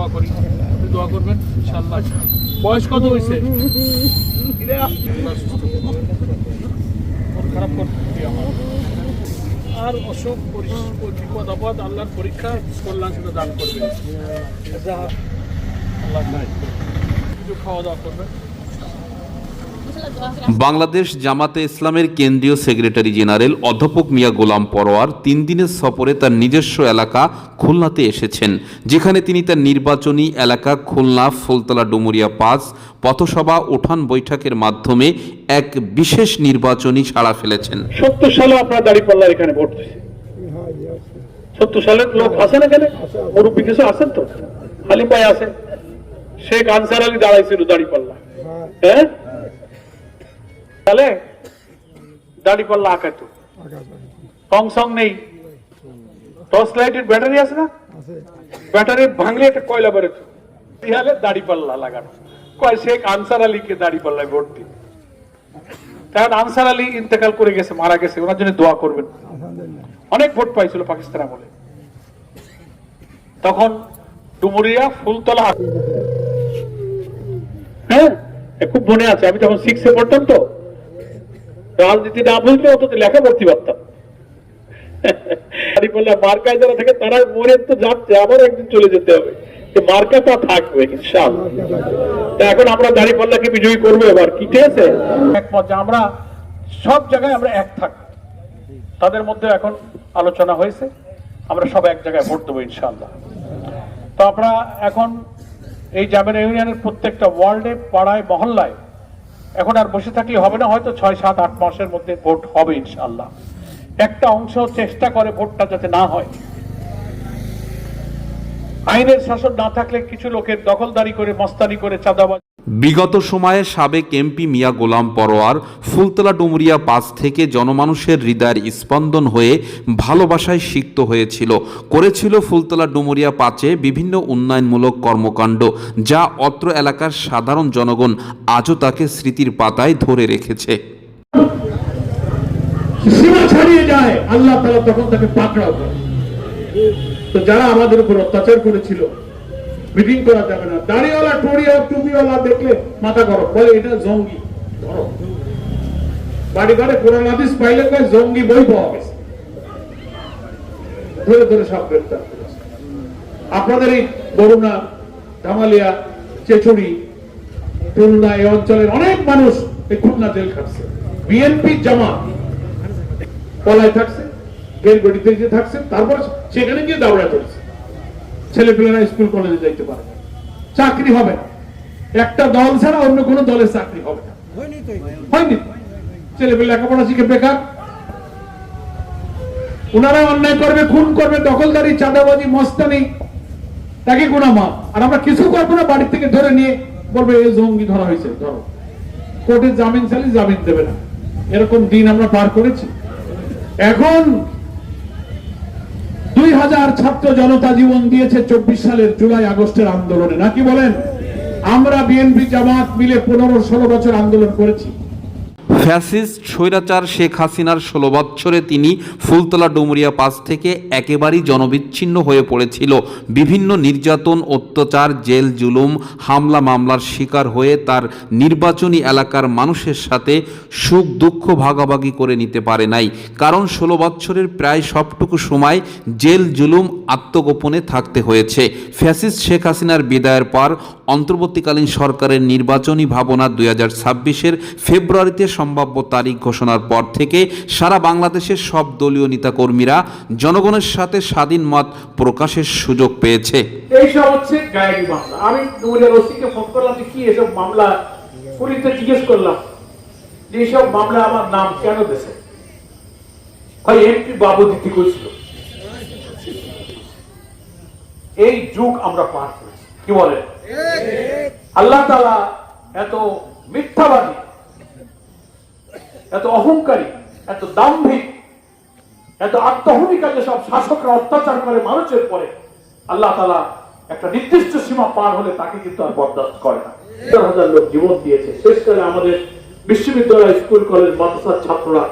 দোয়া করি, আপনি দোয়া করবেন ইনশাআল্লাহ। বয়স কত হয়েছে? খারাপ করতে আমার আর অসুখ বিপদ আপদ আল্লাহর পরীক্ষা কল্যাণ সেটা দান করবেন। আল্লাহ কিছু খাওয়া দাওয়া করবেন। বাংলাদেশ জামাতে ইসলামের কেন্দ্রীয় সেক্রেটারি জেনারেল অধ্যাপক মিয়া গোলাম পরোয়ার 3 দিনের সফরে তার নিজস্ব এলাকা খুলনাতে এসেছেন, যেখানে তিনি তার নির্বাচনী এলাকা খুলনা ফুলতলা ডুমুরিয়া 5 পথসভা উঠান বৈঠকের মাধ্যমে এক বিশেষ নির্বাচনী সাড়া ফেলেছেন। 70 সালে আপনার দাঁড়িপাল্লা এখানে ভোট দিয়েছে। 70 সালের লোক আছেন এখানে, মুরব্বী কিছু আছেন তো, হালিম ভাই আছে, শেখ আনসার আলী দাঁড়াইছিল দাঁড়িপাল্লা। হ্যাঁ, তাহলে দাঁড়িপাল্লা আঁকাতো, সং সং নেই, টর্চ লাইটের ব্যাটারি আছে না, ব্যাটারি ভাঙলে একটা কয়লা বেরোতো, ইহালে দাঁড়িপাল্লা লাগানো। কয় শেখ আনসার আলীকে দাঁড়িপাল্লায় ভোট দিন। কারণ আনসার আলী ইন্তেকাল করে গেছে, মারা গেছে, ওনার জন্য দোয়া করবেন। অনেক ভোট পাইছিল পাকিস্তান আমলে। তখন ডুমুরিয়া ফুলতলা, হ্যাঁ খুব মনে আছে, আমি তখন 6-এ পড়তাম, তো রাজনীতি না বুঝলে অন্তত লেখা পড়তে পারতাম। মার্কায় যারা থাকে তারা মনে তো যাচ্ছে, আবার একদিন চলে যেতে হবে, মার্কা তা থাকবে ইনশাআল্লাহ। এখন আমরা দাঁড়িপাল্লাকে বিজয়ী করবো এবার, কি ঠিক আছে? একমত যে আমরা সব জায়গায় আমরা এক থাকবো, তাদের মধ্যে এখন আলোচনা হয়েছে, আমরা সব এক জায়গায় ভোট দেবো ইনশাআল্লাহ। তো আমরা এখন এই জামিয়া ইউনিয়নের প্রত্যেকটা ওয়ার্ডে, পাড়ায়, মহল্লায় এখন আর বসে থাকলে হবে না, হয়তো 6-7-8 মাসের মধ্যে ভোট হবে ইনশাআল্লাহ। একটা অংশ চেষ্টা করে ভোটটা যাতে না হয়, আইনের শাসন না থাকলে কিছু লোকের দখলদারি করে, মস্তানি করে, চাঁদাবাজি। বিগত সময়ে সাবেক এমপি মিয়া গোলাম পরোয়ার ফুলতলা ডুমুরিয়া 5 থেকে জনমানুষের হৃদয়ের স্পন্দন হয়ে ভালোবাসায় সিক্ত হয়েছিল, করেছিল ফুলতলা ডুমুরিয়া 5-এ বিভিন্ন উন্নয়নমূলক কর্মকাণ্ড, যা অত্র এলাকার সাধারণ জনগণ আজও তাকে স্মৃতির পাতায় ধরে রেখেছে। সীমা ছাড়িয়ে যায়, আল্লাহ তাআলা তখন তাকে পাকড়াও করে। তো যারা আমাদের উপর অত্যাচার করেছিল, মিটিং করা যাবে না, দাড়িওয়ালা টুপিওয়ালা দেখলে মাথা গরম, বলে এটা জঙ্গি। ধরো বাড়ি ঘরে কোরআন হাদিস পাইলে কয় জঙ্গি বই পাওয়া গেছে, ধরে ধরে সব গ্রেফতার করেছে। আপনাদের এই বরুণা, ধামালিয়া, চেচুড়ি, খুলনা এই অঞ্চলের অনেক মানুষ এই খুলনা জেল খাটছে, বিএনপি জামাত পলায় থাকছে, বেলগড়িতে যে থাকছে, তারপর সেখানে গিয়ে দাওড়া চলছে। ছেলেপেলেরা স্কুল কলেজে যাইতে পারে না, চাকরি হবে না, একটা দল ছাড়া অন্য কোন দলের চাকরি হবে না, হয়নি। ছেলেপেলে লেখাপড়া শিখে বেকার। ওনারা অন্যায় করবে, খুন করবে, দখলদারি, চাঁদাবাজি, মস্তানি, তাকে গুনাহ মাফ। আর আমরা কিছু করবো না, বাড়ি থেকে ধরে নিয়ে বলবে এই জঙ্গি ধরা হয়েছে, ধরো। কোর্টে জামিন চাইলে জামিন দেবে না, এরকম দিন আমরা পার করেছি। এখন 2000 ছাত্র জনতা জীবন দিয়েছে 24 সালের জুলাই আগস্টের আন্দোলনে, নাকি বলেন? আমরা বিএনপি জামাত মিলে 15-16 বছর আন্দোলন করেছি। ফ্যাসিস্ট স্বৈরাচার শেখ হাসিনার 16 বছরে তিনি ফুলতলা ডুমুরিয়া 5 থেকে একেবারেই জনবিচ্ছিন্ন হয়ে পড়েছিল। বিভিন্ন নির্যাতন, অত্যাচার, জেল জুলুম, হামলা মামলার শিকার হয়ে তার নির্বাচনী এলাকার মানুষের সাথে সুখ দুঃখ ভাগাভাগি করে নিতে পারে নাই, কারণ 16 বছরের প্রায় সবটুকু সময় জেল জুলুম, আত্মগোপনে থাকতে হয়েছে। ফ্যাসিস্ট শেখ হাসিনার বিদায়ের পর অন্তর্বর্তীকালীন সরকারের নির্বাচনী ভাবনা 2026-এর ফেব্রুয়ারিতে সম্ভাব্য তারিখ ঘোষণার পর থেকে সারা বাংলাদেশের সব দলীয় নেতাকর্মীরা জনগণের সাথে স্বাধীন মত প্রকাশের সুযোগ পেয়েছে। এইসব হচ্ছে গায়েবী মামলা। আমি ডুমুরিয়ার ওসিকে ফোন করলাম যে কি এসব মামলা, পুলিশকে জিজ্ঞেস করলাম যে এইসব মামলা আমার নাম কেন দেশে, হয় এমপি বাবু দিতে করেছিল। এই যুগ আমরা পার করেছি, কি বলে? আল্লাহ তাআলা এত মিথ্যাবাদী, এত অহংকারী, এত দাম্ভিক, এত আত্মহমিকা যে সব শাসকরা অত্যাচার করে মানুষের পরে, আল্লাহ তাআলা একটা নির্দিষ্ট সীমা পার হলে তাকে কিন্তু আর বরদাস্ত করে না। 1000 লোক জীবন দিয়েছে। শেষকালে আমাদের বিশ্ববিদ্যালয়, স্কুল, কলেজ, মাদ্রাসার ছাত্ররা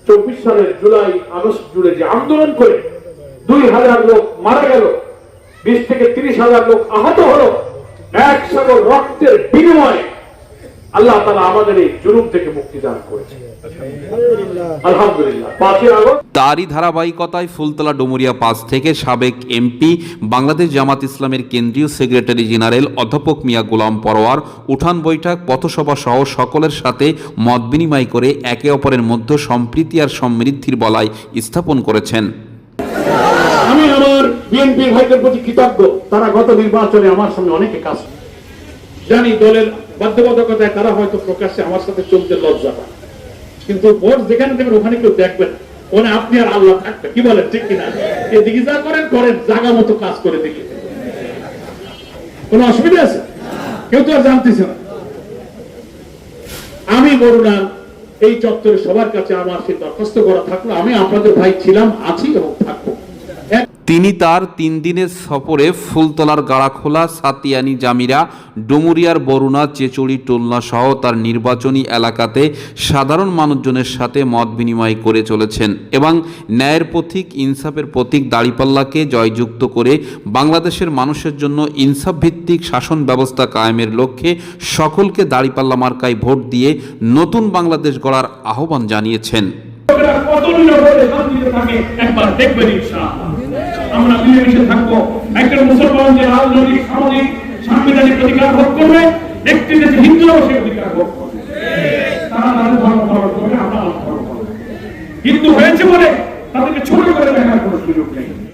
24 সালের জুলাই আগস্ট জুড়ে যে আন্দোলন করে 2000 লোক মারা গেল, 20 থেকে 30,000 লোক আহত হলো, এক সাগর রক্তের বিনিময়ে আল্লাহ তাআলা আমাদের এই জুলুম থেকে মুক্তি দান করেছে, আলহামদুলিল্লাহ। 5 আগস্ট তারই ধারাবাহিকতায় ফুলতলা ডুমুরিয়া পাস থেকে সাবেক এমপি বাংলাদেশ জামাত ইসলামের কেন্দ্রীয় সেক্রেটারি জেনারেল অধ্যাপক মিয়া গোলাম পরোয়ার উঠান বৈঠক পথসভা সহ সকলের সাথে মত বিনিময় করে একে অপরের মধ্যে সম্প্রীতি আর সমৃদ্ধির বলয় স্থাপন করেছেন। আমি আমার বিএনপি ভাইদের প্রতি কৃতজ্ঞ, তারা গত নির্বাচনে আমার সঙ্গে অনেকে কাজ করে। জানি দলের বাধ্যবাধকতায় তারা হয়তো প্রকাশ্যে আমার সাথে চলতে লজ্জা পায়, কিন্তু ভোট যেখানে দেবেন ওখানে কেউ দেখবে না, ওখানে আপনি আর আল্লাহ থাকবে। কি বলেন, ঠিক কিনা? এদিকে যা করেন করেন, জায়গা মতো কাজ করে দেখি, কোন অসুবিধা আছে? কেউ তো আর জানতেছে না। আমি বরুণার এই চত্বরে সবার কাছে আমার সেই দরখাস্ত করা থাকলো, আমি আপনাদের ভাই ছিলাম, আছি এবং থাকবো। তিনি তার 3 দিনের সফরে ফুলতলার গাড়াখোলা, সাতিয়ানি, জামিরা, ডুমুরিয়ার বরুণা, চেচুড়ি, টুলনা সহ তার নির্বাচনী এলাকাতে সাধারণ মানুষজনের সাথে মত বিনিময় করে চলেছেন এবং ন্যায়ের প্রতীক, ইনসাফের প্রতীক দাঁড়িপাল্লাকে জয়যুক্ত করে বাংলাদেশের মানুষের জন্য ইনসাফ ভিত্তিক শাসন ব্যবস্থা কায়েমের লক্ষ্যে সকলকে দাঁড়িপাল্লা মার্কায় ভোট দিয়ে নতুন বাংলাদেশ গড়ার আহ্বান জানিয়েছেন। একবার দেখবেন ইনশাআল্লাহ, আমরা মিলেমিশে থাকবো। একজন মুসলমান যে রাজনৈতিক, সামাজিক, সাংবিধানিক অধিকার ভোগ করবে, একটি দেশে হিন্দুরাও সেই অধিকার ভোগ করবে। তারা তাদের ধর্ম পালন করবে, আমরা ধর্ম পালন করব। হিন্দু হয়েছে বলে তাদেরকে ছোট করে দেখার কোনো সুযোগ নেই।